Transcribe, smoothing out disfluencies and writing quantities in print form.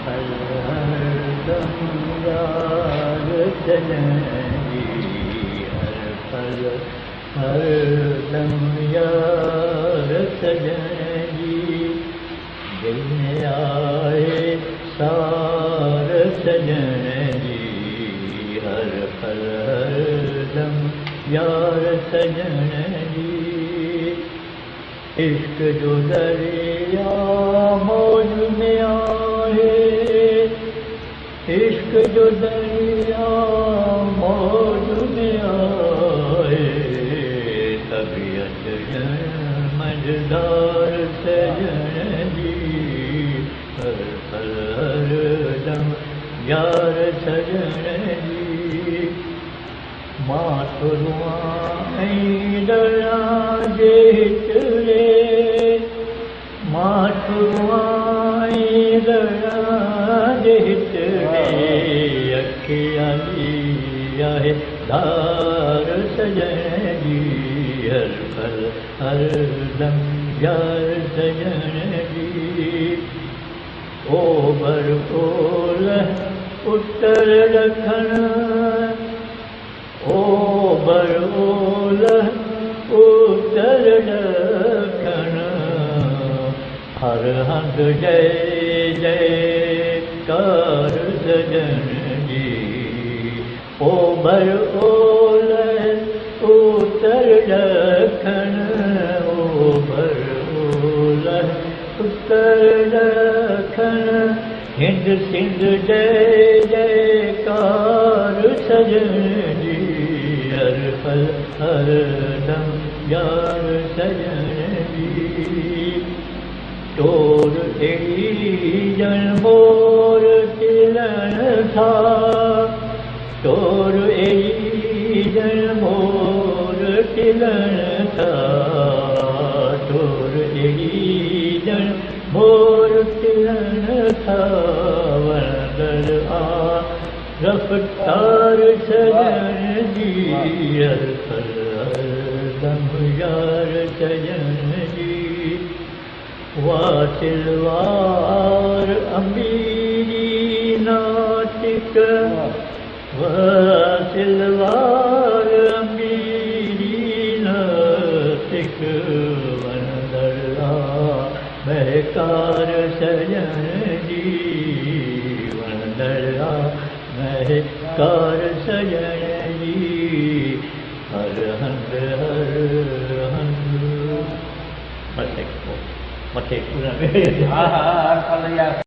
हर दम यार चलेंगी, हर दम यार चलेंगी। दिल में आए सार सजनेगी, हर दम यार सजनेगी। इश्क जो दरिया मौज में आए, इश्क जो दरिया मौज में आए, तबीयत मझधार सजनेगी, हर दम यार सजनेगी। मातरुआ दरिया जे हितरे, मातरुआ दरिया जे हितरे, अखियां आहे धार सजनेगी, हर दम यार सजनेगी। ओभर ओलह उत्तर ॾखण, ओभर ओलह उत्तर ॾखण, हर हंधि जय जयकार सजनेगी। ओभर ओलह उत्तर ॾखण, ओभर ओलह उत्तर ॾखण, हिंद सिंध जय जयकार सजनेगी, हर दम यार सजनेगी। टोर अहिड़ी ॼण मोर टिलण था, टोर अहिड़ी ॼण मोर टिलण था, टोर अहिड़ी ॼण मोर टिलण था। वणंदड़ आ रफ़्तार सजनेगी, हर दम यार सजनेगी। वासिलवार अमीरी नाटिक, वासिलवार अमीरी नाटिक, वणंदड़ आ महकार सजनेगी, वणंदड़ आ महकार सजनेगी। हर हंधि मथे पूरा